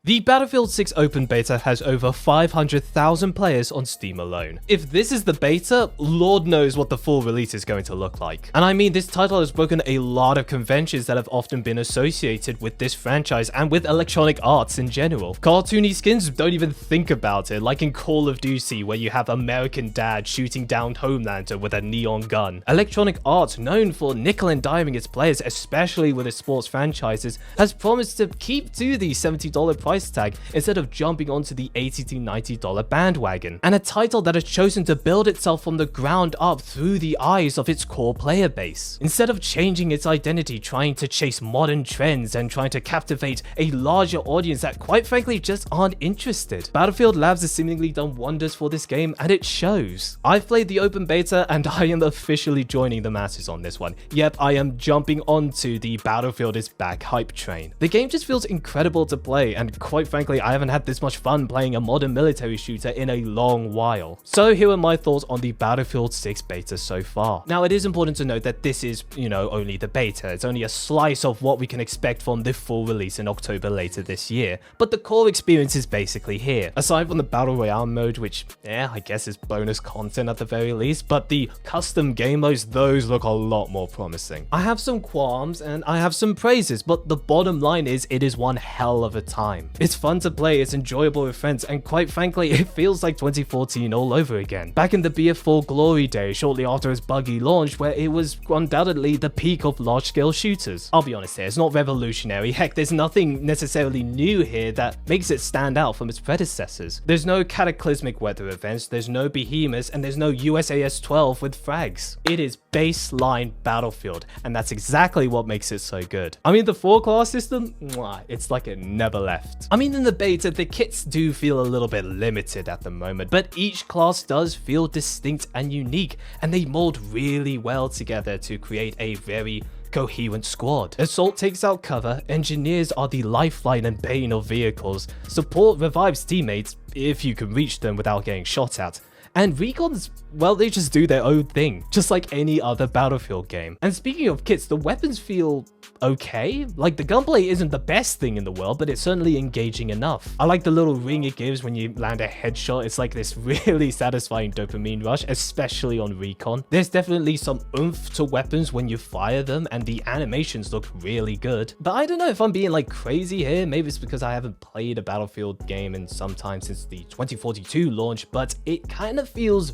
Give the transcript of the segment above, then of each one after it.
The Battlefield 6 open beta has over 500,000 players on Steam alone. If this is the beta, Lord knows what the full release is going to look like. And I mean, this title has broken a lot of conventions that have often been associated with this franchise and with Electronic Arts in general. Cartoony skins, don't even think about it, like in Call of Duty where you have American Dad shooting down Homelander with a neon gun. Electronic Arts, known for nickel and diming its players, especially with its sports franchises, has promised to keep to the $70 price tag instead of jumping onto the $80 to $90 bandwagon, and a title that has chosen to build itself from the ground up through the eyes of its core player base. Instead of changing its identity, trying to chase modern trends and trying to captivate a larger audience that quite frankly just aren't interested, Battlefield Labs has seemingly done wonders for this game, and it shows. I've played the open beta and I am officially joining the masses on this one. Yep, I am jumping onto the Battlefield is back hype train. The game just feels incredible to play, and quite frankly, I haven't had this much fun playing a modern military shooter in a long while. So here are my thoughts on the Battlefield 6 beta so far. Now, it is important to note that this is, only the beta. It's only a slice of what we can expect from the full release in October later this year, but the core experience is basically here. Aside from the Battle Royale mode, which, I guess is bonus content at the very least, but the custom game modes, those look a lot more promising. I have some qualms and I have some praises, but the bottom line is it is one hell of a time. It's fun to play, it's enjoyable with friends, and quite frankly, it feels like 2014 all over again. Back in the BF4 glory days, shortly after its buggy launch, where it was undoubtedly the peak of large-scale shooters. I'll be honest here, it's not revolutionary. Heck, there's nothing necessarily new here that makes it stand out from its predecessors. There's no cataclysmic weather events, there's no behemoths, and there's no USAS-12 with frags. It is baseline Battlefield, and that's exactly what makes it so good. I mean, the 4-class system, it's like it never left. I mean, in the beta, the kits do feel a little bit limited at the moment, but each class does feel distinct and unique, and they mold really well together to create a very coherent squad. Assault takes out cover, engineers are the lifeline and bane of vehicles, support revives teammates if you can reach them without getting shot at, and recons, well, they just do their own thing, just like any other Battlefield game. And speaking of kits, the weapons feel okay. Like, the gunplay isn't the best thing in the world, but it's certainly engaging enough. I like the little ring it gives when you land a headshot. It's like this really satisfying dopamine rush, especially on recon. There's definitely some oomph to weapons when you fire them, and the animations look really good. But I don't know if I'm being like crazy here. Maybe it's because I haven't played a Battlefield game in some time since the 2042 launch, but it kind of feels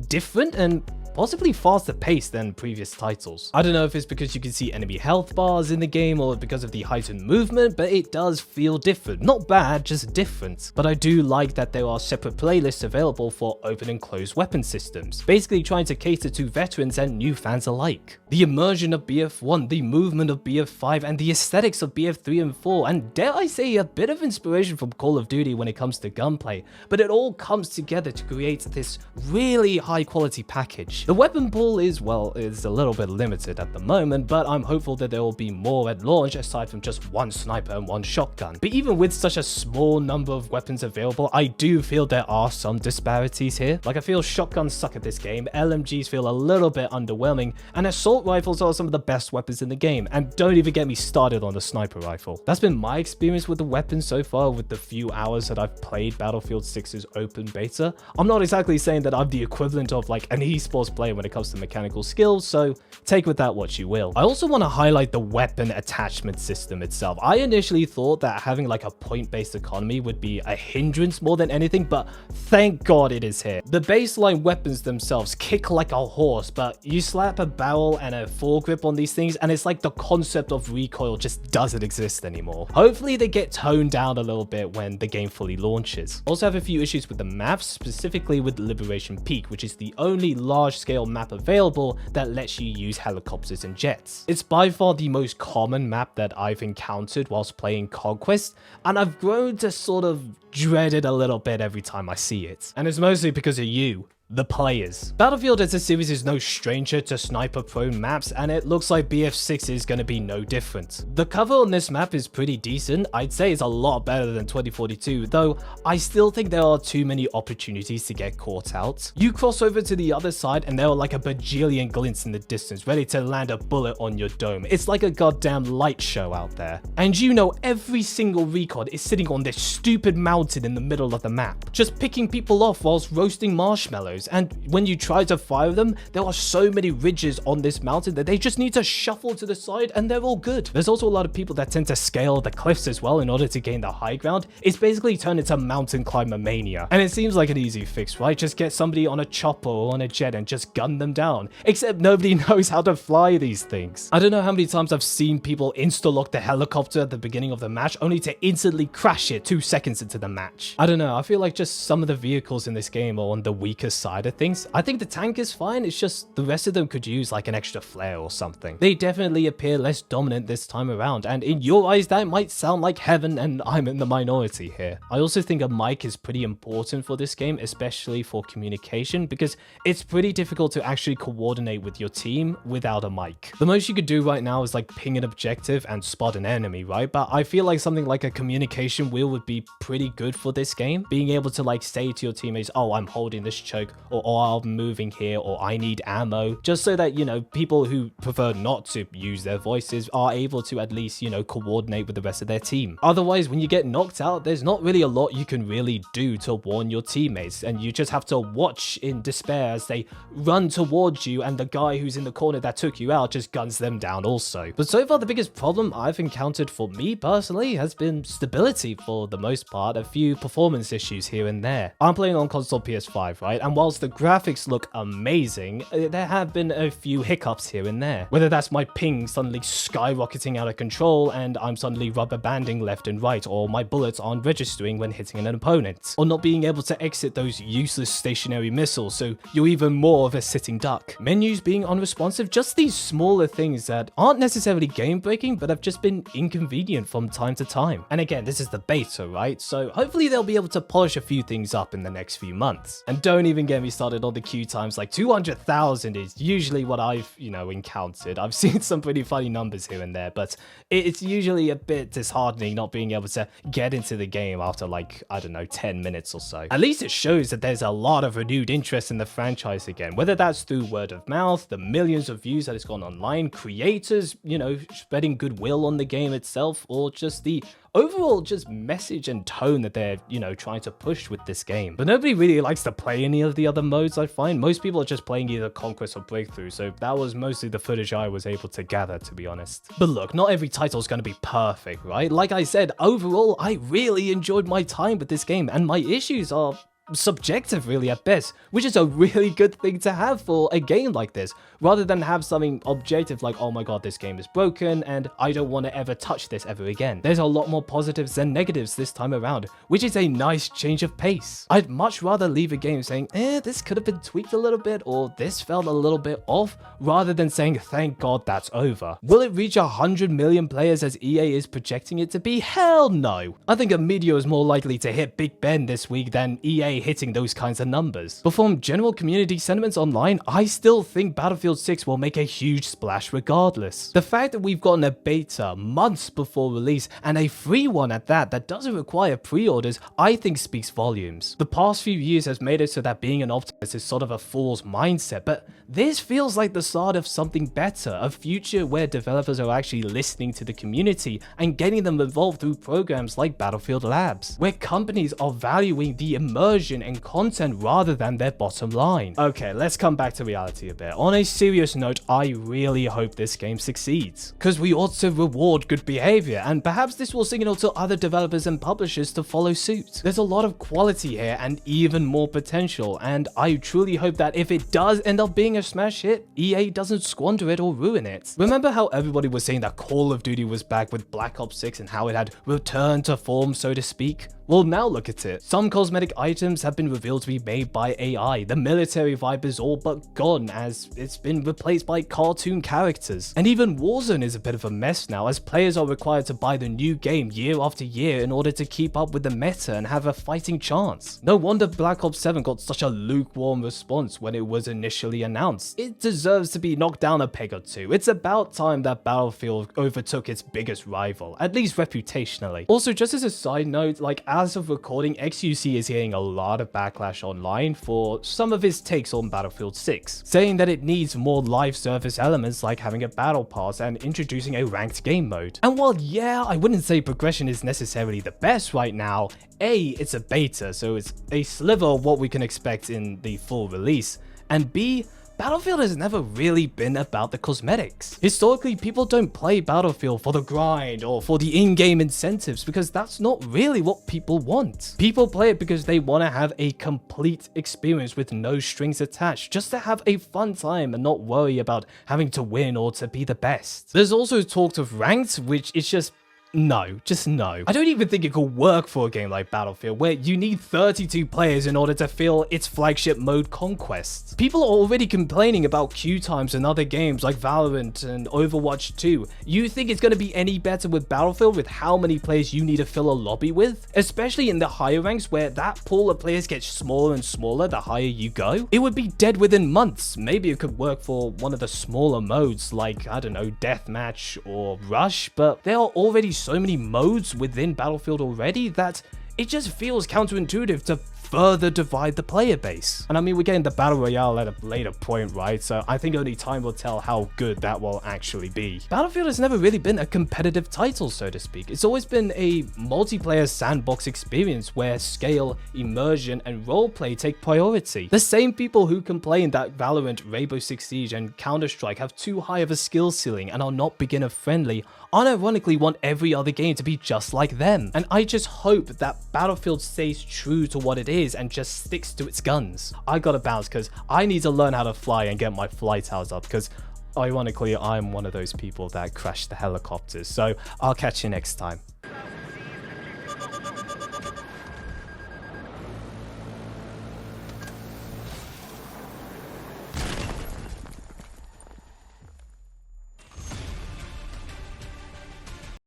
different and possibly faster paced than previous titles. I don't know if it's because you can see enemy health bars in the game or because of the heightened movement, but it does feel different. Not bad, just different. But I do like that there are separate playlists available for open and closed weapon systems, basically trying to cater to veterans and new fans alike. The immersion of BF1, the movement of BF5, and the aesthetics of BF3 and 4, and dare I say a bit of inspiration from Call of Duty when it comes to gunplay, but it all comes together to create this really high quality package. The weapon pool is a little bit limited at the moment, but I'm hopeful that there will be more at launch aside from just one sniper and one shotgun. But even with such a small number of weapons available, I do feel there are some disparities here. Like, I feel shotguns suck at this game, LMGs feel a little bit underwhelming, and assault rifles are some of the best weapons in the game, and don't even get me started on the sniper rifle. That's been my experience with the weapons so far with the few hours that I've played Battlefield 6's open beta. I'm not exactly saying that I'm the equivalent of like an esports player when it comes to mechanical skills, so take with that what you will. I also want to highlight the weapon attachment system itself. I initially thought that having like a point-based economy would be a hindrance more than anything, but thank God it is here. The baseline weapons themselves kick like a horse, but you slap a barrel and a foregrip on these things and it's like the concept of recoil just doesn't exist anymore. Hopefully they get toned down a little bit when the game fully launches. Also have a few issues with the maps, specifically with Liberation Peak, which is the only large-scale map available that lets you use helicopters and jets. It's by far the most common map that I've encountered whilst playing Conquest, and I've grown to sort of dread it a little bit every time I see it. And it's mostly because of you. the players. Battlefield as a series is no stranger to sniper-prone maps, and it looks like BF6 is going to be no different. The cover on this map is pretty decent. I'd say it's a lot better than 2042, though I still think there are too many opportunities to get caught out. You cross over to the other side and there are like a bajillion glints in the distance ready to land a bullet on your dome. It's like a goddamn light show out there. And you know every single recon is sitting on this stupid mountain in the middle of the map, just picking people off whilst roasting marshmallows. And when you try to fire them, there are so many ridges on this mountain that they just need to shuffle to the side and they're all good. There's also a lot of people that tend to scale the cliffs as well in order to gain the high ground. It's basically turned into mountain climber mania. And it seems like an easy fix, right? Just get somebody on a chopper or on a jet and just gun them down. Except nobody knows how to fly these things. I don't know how many times I've seen people insta-lock the helicopter at the beginning of the match only to instantly crash it 2 seconds into the match. I don't know, I feel like just some of the vehicles in this game are on the weaker side of things. I think the tank is fine, it's just the rest of them could use like an extra flare or something. They definitely appear less dominant this time around, and in your eyes that might sound like heaven and I'm in the minority here. I also think a mic is pretty important for this game, especially for communication, because it's pretty difficult to actually coordinate with your team without a mic. The most you could do right now is like ping an objective and spot an enemy, right? But I feel like something like a communication wheel would be pretty good for this game. Being able to like say to your teammates, oh, I'm holding this choke, or oh, I'm moving here, or I need ammo, just so that, you know, people who prefer not to use their voices are able to at least, you know, coordinate with the rest of their team. Otherwise, when you get knocked out, there's not really a lot you can really do to warn your teammates, and you just have to watch in despair as they run towards you and the guy who's in the corner that took you out just guns them down also. But so far the biggest problem I've encountered for me personally has been stability for the most part, a few performance issues here and there. I'm playing on console PS5, right? And whilst the graphics look amazing, there have been a few hiccups here and there. Whether that's my ping suddenly skyrocketing out of control and I'm suddenly rubber banding left and right, or my bullets aren't registering when hitting an opponent, or not being able to exit those useless stationary missiles so you're even more of a sitting duck. Menus being unresponsive, just these smaller things that aren't necessarily game breaking but have just been inconvenient from time to time. And again, this is the beta, right? So hopefully they'll be able to polish a few things up in the next few months. And don't even get me started on the queue times. Like 200,000 is usually what I've, you know, encountered. I've seen some pretty funny numbers here and there, but it's usually a bit disheartening not being able to get into the game after like, I don't know, 10 minutes or so. At least it shows that there's a lot of renewed interest in the franchise again, whether that's through word of mouth, the millions of views that it's gone online, creators, you know, spreading goodwill on the game itself, or just the overall just message and tone that they're, you know, trying to push with this game. But nobody really likes to play any of the other modes, I find. Most people are just playing either Conquest or Breakthrough, so that was mostly the footage I was able to gather, to be honest. But look, not every title is going to be perfect, right? Like I said, overall, I really enjoyed my time with this game, and my issues are subjective really at best, which is a really good thing to have for a game like this, rather than have something objective like, oh my god, this game is broken and I don't want to ever touch this ever again. There's a lot more positives than negatives this time around, which is a nice change of pace. I'd much rather leave a game saying, this could have been tweaked a little bit, or this felt a little bit off, rather than saying, thank god that's over. Will it reach 100 million players as EA is projecting it to be? Hell no. I think a meteor is more likely to hit Big Ben this week than EA hitting those kinds of numbers. But from general community sentiments online, I still think Battlefield 6 will make a huge splash regardless. The fact that we've gotten a beta months before release, and a free one at that doesn't require pre-orders, I think speaks volumes. The past few years has made it so that being an optimist is sort of a fool's mindset, but this feels like the start of something better, a future where developers are actually listening to the community and getting them involved through programs like Battlefield Labs, where companies are valuing the immersion and content rather than their bottom line. Okay, let's come back to reality a bit. On a serious note, I really hope this game succeeds, because we ought to reward good behavior, and perhaps this will signal to other developers and publishers to follow suit. There's a lot of quality here and even more potential, and I truly hope that if it does end up being a smash hit, EA doesn't squander it or ruin it. Remember how everybody was saying that Call of Duty was back with Black Ops 6 and how it had returned to form, so to speak? Well, now look at it. Some cosmetic items have been revealed to be made by AI. The military vibe is all but gone as it's been replaced by cartoon characters. And even Warzone is a bit of a mess now as players are required to buy the new game year after year in order to keep up with the meta and have a fighting chance. No wonder Black Ops 7 got such a lukewarm response when it was initially announced. It deserves to be knocked down a peg or two. It's about time that Battlefield overtook its biggest rival, at least reputationally. Also, just as a side note, like as of recording, XQC is getting a lot of backlash online for some of his takes on Battlefield 6, saying that it needs more live service elements like having a battle pass and introducing a ranked game mode. And while yeah, I wouldn't say progression is necessarily the best right now, A, it's a beta, so it's a sliver of what we can expect in the full release, and B, Battlefield has never really been about the cosmetics. Historically, people don't play Battlefield for the grind or for the in-game incentives because that's not really what people want. People play it because they want to have a complete experience with no strings attached, just to have a fun time and not worry about having to win or to be the best. There's also talk of ranked, which is just no, just no. I don't even think it could work for a game like Battlefield, where you need 32 players in order to fill its flagship mode Conquest. People are already complaining about queue times in other games like Valorant and Overwatch 2. You think it's going to be any better with Battlefield with how many players you need to fill a lobby with? Especially in the higher ranks where that pool of players gets smaller and smaller the higher you go? It would be dead within months. Maybe it could work for one of the smaller modes like, I don't know, Deathmatch or Rush, but there are already so many modes within Battlefield already that it just feels counterintuitive to further divide the player base. And I mean, we're getting the Battle Royale at a later point, right? So I think only time will tell how good that will actually be. Battlefield has never really been a competitive title, so to speak. It's always been a multiplayer sandbox experience where scale, immersion, and roleplay take priority. The same people who complain that Valorant, Rainbow Six Siege, and Counter-Strike have too high of a skill ceiling and are not beginner friendly unironically want every other game to be just like them. And I just hope that Battlefield stays true to what it is and just sticks to its guns. I gotta bounce because I need to learn how to fly and get my flight hours up because ironically I'm one of those people that crashed the helicopters. So I'll catch you next time.